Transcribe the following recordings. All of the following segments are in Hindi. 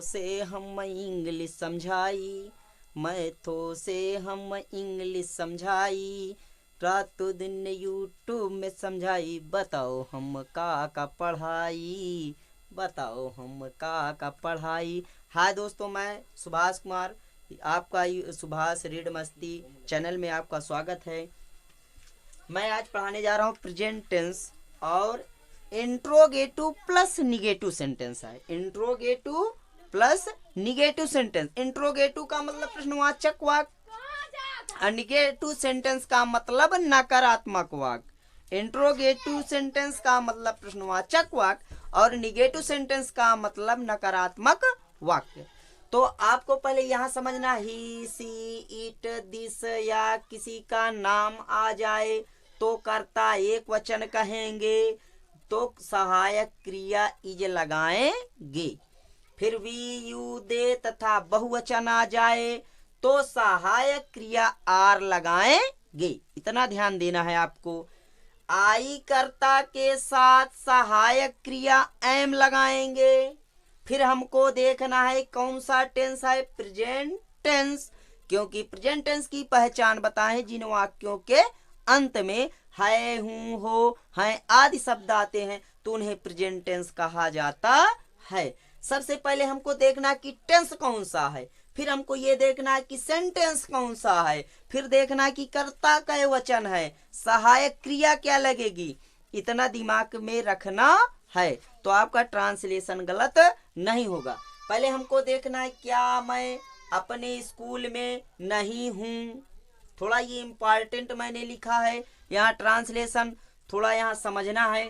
से हम इंग्लिश समझाई, मैथों से हम इंग्लिश समझाई, रातों दिन यूट्यूब में समझाई, बताओ हम का पढ़ाई, बताओ हम का पढ़ाई। हाय दोस्तों, मैं सुभाष कुमार, आपका सुभाष रीड मस्ती चैनल में आपका स्वागत है। मैं आज पढ़ाने जा रहा हूँ प्रेजेंट टेंस और इंट्रोगेटिव प्लस निगेटिव सेंटेंस है। Interrogative plus negative sentence. Interrogative का मतलब प्रश्नवाचक वाक्य और निगेटिव सेंटेंस का मतलब नकारात्मक वाक्य। इंट्रोगेटिव सेंटेंस का मतलब प्रश्नवाचक वाक्य और निगेटिव सेंटेंस का मतलब नकारात्मक वाक्य। तो आपको पहले यहाँ समझना, ही, सी, इट, दिस या किसी का नाम आ जाए तो कर्ता एक वचन कहेंगे, तो सहायक क्रिया इज लगाएंगे। फिर वी, यू, दे तथा बहुवचन आ जाए तो सहायक क्रिया आर लगाएंगे। इतना ध्यान देना है आपको। आई कर्ता के साथ सहायक क्रिया एम लगाएंगे। फिर हमको देखना है कौन सा टेंस है, प्रेजेंट टेंस, क्योंकि प्रेजेंट टेंस की पहचान बताएं जिन वाक्यों के अंत में है, हूं, हो, हैं आदि शब्द आते हैं तो उन्हें प्रेजेंट टेंस कहा जाता है। सबसे पहले हमको देखना कि टेंस कौन सा है, फिर हमको ये देखना है कि सेंटेंस कौन सा है, फिर देखना कि कर्ता का वचन है, सहायक क्रिया क्या लगेगी। इतना दिमाग में रखना है तो आपका ट्रांसलेशन गलत नहीं होगा। पहले हमको देखना है क्या मैं अपने स्कूल में नहीं हूँ। थोड़ा ये इम्पॉर्टेंट मैंने लिखा है, यहाँ ट्रांसलेशन थोड़ा यहाँ समझना है।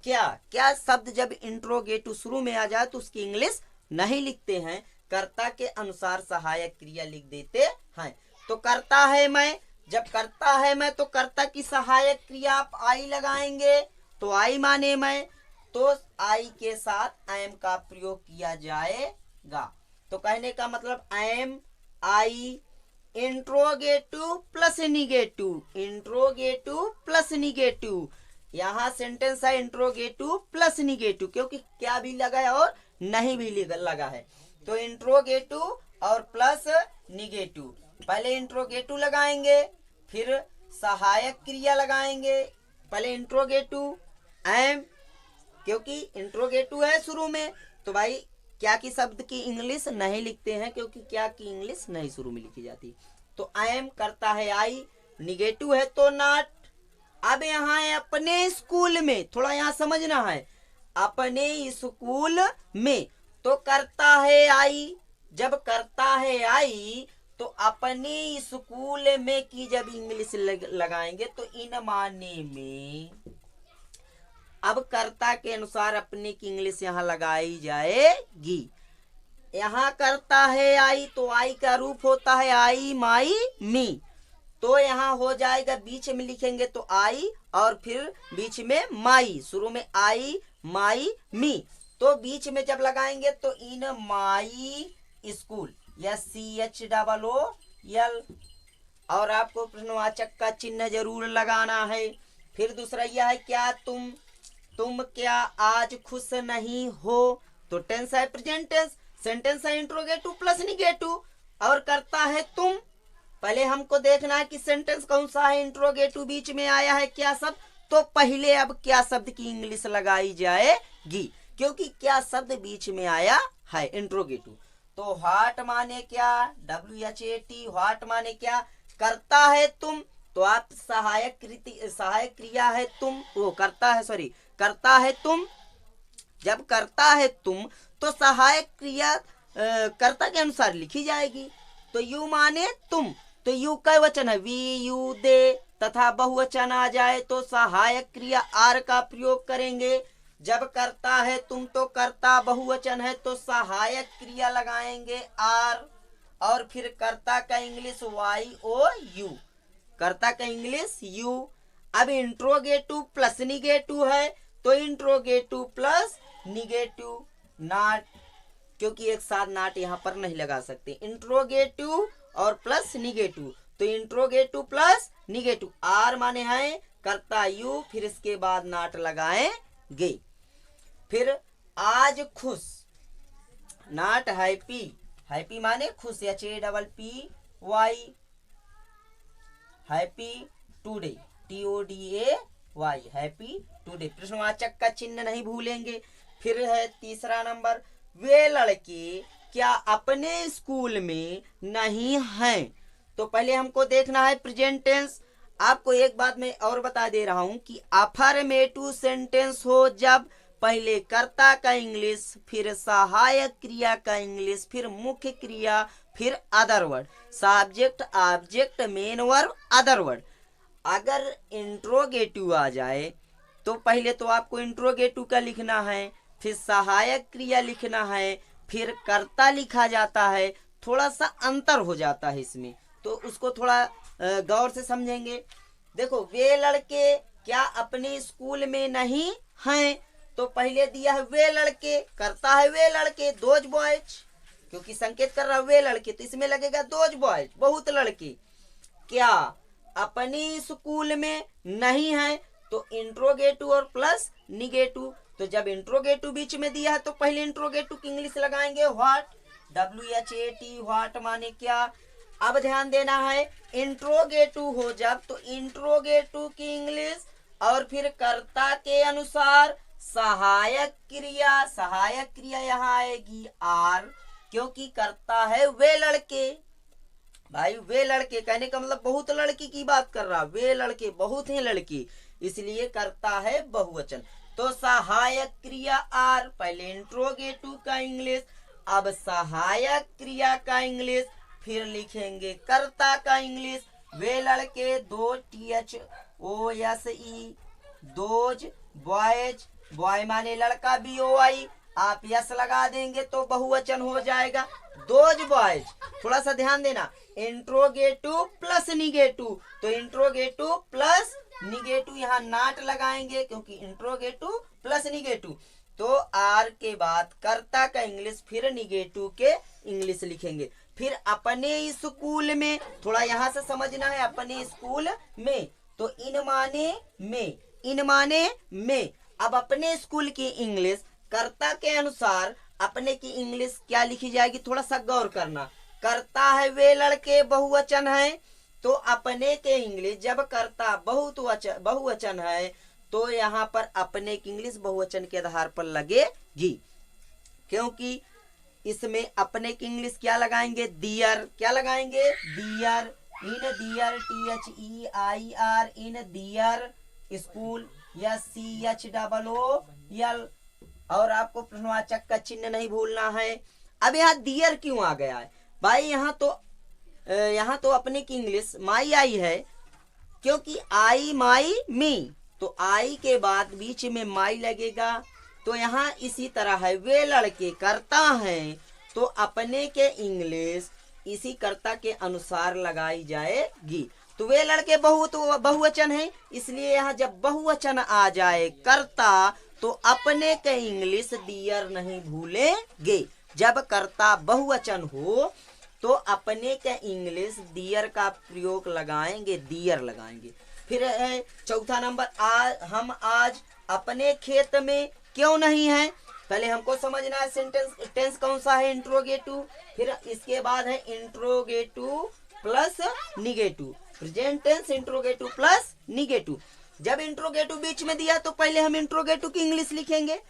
क्या क्या शब्द जब इंट्रोगेटिव शुरू में आ जाए तो उसकी इंग्लिश नहीं लिखते हैं, कर्ता के अनुसार सहायक क्रिया लिख देते हैं। तो करता है मैं, जब करता है मैं तो कर्ता की सहायक क्रिया आप आई लगाएंगे, तो आई माने मैं, तो आई के साथ एम का प्रयोग किया जाएगा। तो कहने का मतलब am, I, interrogative plus negative, interrogative plus negative. यहाँ सेंटेंस है इंट्रोगेटिव प्लस निगेटिव, क्योंकि क्या भी लगा है और नहीं भी लगा है। तो इंट्रोगेटिव और प्लस निगेटिव। पहले इंट्रोगेटिव लगाएंगे, फिर सहायक क्रिया लगाएंगे। पहले इंट्रोगेटिव एम, क्योंकि इंट्रोगेटिव है शुरू में, तो भाई क्या की शब्द की इंग्लिश नहीं लिखते हैं, क्योंकि क्या की इंग्लिश नहीं शुरू में लिखी जाती। तो एम करता है आई, निगेटिव है तो नॉट। अब यहाँ है अपने स्कूल में, थोड़ा यहाँ समझना है, अपने स्कूल में तो करता है आई। जब करता है आई तो अपने स्कूल में की जब इंग्लिश लगाएंगे तो इन माने में अब कर्ता के अनुसार अपने की इंग्लिश यहाँ लगाई जाएगी। यहाँ करता है आई तो आई का रूप होता है आई, माई, मी, तो यहाँ हो जाएगा, बीच में लिखेंगे तो आई और फिर बीच में माई, शुरू में आई, माई, मी, तो बीच में जब लगाएंगे तो इन माई स्कूल, SCHOOL, और आपको प्रश्नवाचक का चिन्ह जरूर लगाना है। फिर दूसरा यह है क्या तुम क्या आज खुश नहीं हो, तो टेंस है प्रेजेंट टेंस, सेंटेंस है इंट्रोगेटिव प्लस निगेटिव और करता है तुम। पहले हमको देखना है कि सेंटेंस कौन सा है, इंट्रोगेटिव बीच में आया है क्या शब्द, तो पहले अब क्या शब्द की इंग्लिश लगाई जाएगी, क्योंकि क्या शब्द बीच में आया है इंट्रोगेटिव। तो व्हाट माने क्या, WHAT, व्हाट माने क्या, करता है तुम, तो आप सहायक क्रिया है तुम, वो करता है, सॉरी, करता है तुम। जब करता है तुम तो सहायक क्रिया कर्ता के अनुसार लिखी जाएगी। तो यू माने तुम, तो यू का वचन है वी, यू, दे तथा बहुवचन आ जाए तो सहायक क्रिया आर का प्रयोग करेंगे। जब करता है तुम तो कर्ता बहुवचन है तो सहायक क्रिया लगाएंगे आर, और फिर कर्ता का इंग्लिश YOU, कर्ता का इंग्लिश यू। अब इंट्रोगेटिव प्लस निगेटिव है तो इंट्रोगेटिव प्लस निगेटिव, नॉट, क्योंकि एक साथ नॉट यहाँ पर नहीं लगा सकते, इंट्रोगेटिव और प्लस निगेटिव, तो इंट्रोगेटिव प्लस निगेटिव, आर माने हैं कर्ता यू, फिर इसके बाद नॉट लगाएंगे। फिर आज खुश, नॉट हैप्पी, हैप्पी माने खुश, HAPPY, happy today, TODAY, happy today, प्रश्नवाचक का चिन्ह नहीं भूलेंगे। फिर है तीसरा नंबर, वे लड़के क्या अपने स्कूल में नहीं हैं। तो पहले हमको देखना है प्रेजेंट टेंस। आपको एक बात मैं और बता दे रहा हूं कि अफर्मेटिव सेंटेंस हो जब पहले कर्ता का इंग्लिश, फिर सहायक क्रिया का इंग्लिश, फिर मुख्य क्रिया, फिर other word, subject object main verb other word. अगर इंट्रोगेटिव आ जाए तो पहले तो आपको इंट्रोगेटिव का लिखना है, फिर सहायक क्रिया लिखना है, फिर कर्ता लिखा जाता है। थोड़ा सा अंतर हो जाता है इसमें, तो उसको थोड़ा गौर से समझेंगे। देखो, वे लड़के क्या अपने स्कूल में नहीं हैं, तो पहले दिया है वे लड़के, करता है वे लड़के, दोज बॉयज, क्योंकि संकेत कर रहा है वे लड़के, तो इसमें लगेगा दोज बॉयज, बहुत लड़के क्या अपनी स्कूल में नहीं है, तो इंट्रोगेटिव और प्लस निगेटिव। तो जब इंट्रोगेटिव बीच में दिया है तो पहले इंट्रोगेटिव की इंग्लिश लगाएंगे व्हाट, WHAT, व्हाट माने क्या। अब ध्यान देना है, इंट्रोगेटिव हो जब तो इंट्रोगेटिव की इंग्लिश, और फिर कर्ता के अनुसार सहायक क्रिया यहाँ आएगी आर, क्योंकि करता है वे लड़के। भाई वे लड़के कहने का मतलब बहुत लड़की की बात कर रहा, वे लड़के बहुत हैं लड़की, इसलिए करता है बहुवचन। तो सहायक क्रिया आर, पहले इंट्रोगेटिव का इंग्लिश, अब सहायक क्रिया का इंग्लिश, फिर लिखेंगे कर्ता का इंग्लिश। वे लड़के, दो THOSE, दोज बॉयज, बॉय माने लड़का, BOY, आप यस लगा देंगे तो बहुवचन हो जाएगा, दोज बॉयज। थोड़ा सा ध्यान देना, इंट्रोगेटिव प्लस निगेटिव, तो इंट्रोगेटिव प्लस निगेटिव, यहाँ नॉट लगाएंगे क्योंकि इंट्रोगेटिव प्लस निगेटिव। तो आर के बाद कर्ता का इंग्लिश, फिर निगेटिव के इंग्लिश लिखेंगे। फिर अपने स्कूल में, थोड़ा यहाँ से समझना है, अपने स्कूल में, तो इन माने में। अब अपने स्कूल की इंग्लिश कर्ता के अनुसार अपने की इंग्लिश क्या लिखी जाएगी, थोड़ा सा गौर करना। करता है वे लड़के, बहुवचन है, तो अपने के इंग्लिश जब कर्ता बहुवचन है तो यहाँ पर अपने की इंग्लिश बहुवचन के आधार पर लगेगी, क्योंकि इसमें अपने की इंग्लिश क्या लगाएंगे, दियर, क्या लगाएंगे, दियर, इन दियर, THEIR, इन दियर स्कूल, या CHOOL, और आपको प्रश्नवाचक का चिन्ह नहीं भूलना है। अब यहाँ दियर क्यों आ गया है भाई, यहाँ तो अपने की इंग्लिश माई आई है, क्योंकि आई माई मी, तो आई के बाद बीच में माई लगेगा। तो यहाँ इसी तरह है, वे लड़के करता हैं, तो अपने के इंग्लिश इसी कर्ता के अनुसार लगाई जाएगी। तो वे लड़के बहुवचन है, इसलिए यहाँ जब बहुवचन आ जाए कर्ता, तो अपने के इंग्लिश दियर नहीं भूलेंगे। जब कर्ता बहुवचन हो तो अपने के इंग्लिश दियर का प्रयोग लगाएंगे, दियर लगाएंगे। फिर है चौथा नंबर, हम आज अपने खेत में क्यों नहीं है। पहले हमको समझना है सेंटेंस टेंस कौन सा है, इंट्रोगेटिव, फिर इसके बाद है interrogative plus negative, present tense interrogative plus negative. जब इंट्रोगेटिव बीच में दिया तो पहले हम इंट्रोगेटिव की इंग्लिश लिखेंगे,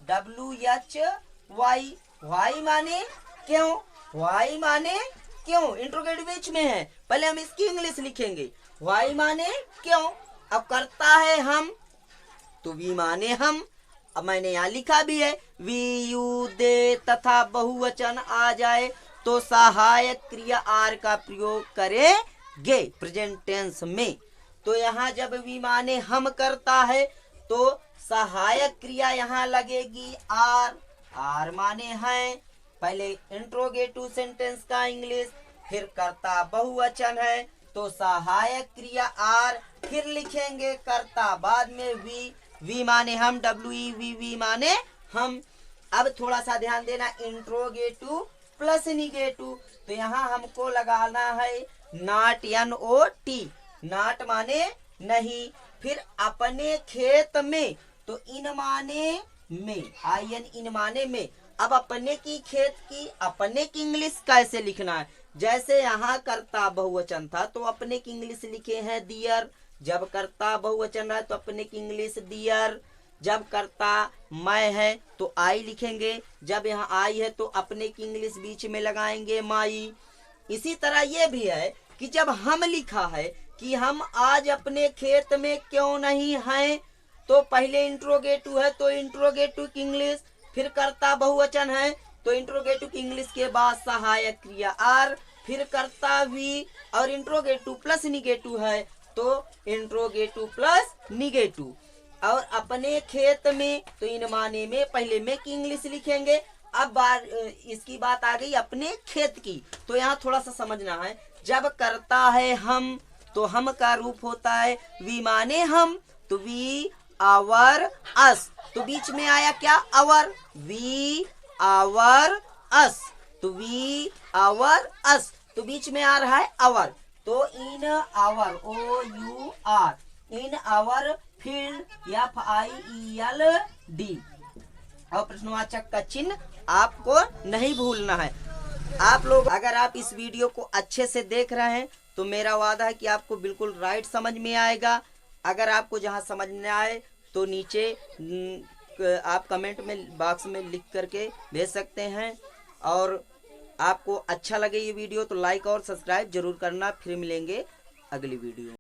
WHY, वाई माने क्यों, वाई माने क्यों, इंट्रोगेटिव बीच में है, पहले हम इसकी इंग्लिश लिखेंगे, वाई माने क्यों। अब करता है हम, तो वी माने हम, अब मैंने यहाँ लिखा भी है, वी यू दे तथा बहुवचन आ जाए तो सहायक क्रिया आर का प्रयोग करेंगे प्रेजेंट टेंस में। तो यहाँ जब वी माने हम करता है तो सहायक क्रिया यहाँ लगेगी आर, आर माने हैं, पहले इंट्रोगेटिव सेंटेंस का इंग्लिश, फिर कर्ता बहुवचन है तो सहायक क्रिया आर, फिर लिखेंगे कर्ता, बाद में वी माने हम, WEVV माने हम। अब थोड़ा सा ध्यान देना, इंट्रोगेटिव प्लस निगेटिव, तो यहाँ हमको लगाना है नॉट, NOT, नॉट माने नहीं, फिर अपने खेत में, तो इन माने में, IN इन माने में। अब अपने की खेत की अपने की इंग्लिश कैसे लिखना है। जैसे यहाँ कर्ता बहुवचन था तो अपने की इंग्लिश लिखे हैं दियर। जब कर्ता बहुवचन है तो अपने की इंग्लिश दियर। जब कर्ता मैं है तो आई लिखेंगे। जब यहाँ आई है तो अपने की इंग्लिश बीच में लगाएंगे माई। इसी तरह ये भी है कि जब हम लिखा है कि हम आज अपने खेत में क्यों नहीं हैं, तो पहले इंट्रोगेटिव है तो इंट्रोगेटिव की इंग्लिश, फिर कर्ता बहुवचन है तो इंट्रोगेटिव की इंग्लिश के बाद सहायक क्रिया आर, फिर कर्ता भी, और इंट्रोगेटिव प्लस निगेटिव है तो इंट्रोगेटिव प्लस निगेटिव। और अपने खेत में तो इन माने में पहले में की इंग्लिश लिखेंगे। अब इसकी बात आ गई अपने खेत की, तो यहाँ थोड़ा सा समझना है। जब करता है हम तो हम का रूप होता है वी माने हम, तो वी आवर अस, तो बीच में आया क्या अवर, वी आवर अस, तो वी आवर अस, तो बीच में आ रहा है अवर, तो in our O U R, in our field FIELD, और प्रश्नवाचक का चिन्ह आपको नहीं भूलना है। आप लोग अगर आप इस वीडियो को अच्छे से देख रहे हैं तो मेरा वादा है कि आपको बिल्कुल राइट समझ में आएगा। अगर आपको जहां समझ न आए तो नीचे आप कमेंट में बॉक्स में लिख करके भेज सकते हैं। और आपको अच्छा लगे ये वीडियो तो लाइक और सब्सक्राइब जरूर करना। फिर मिलेंगे अगली वीडियो।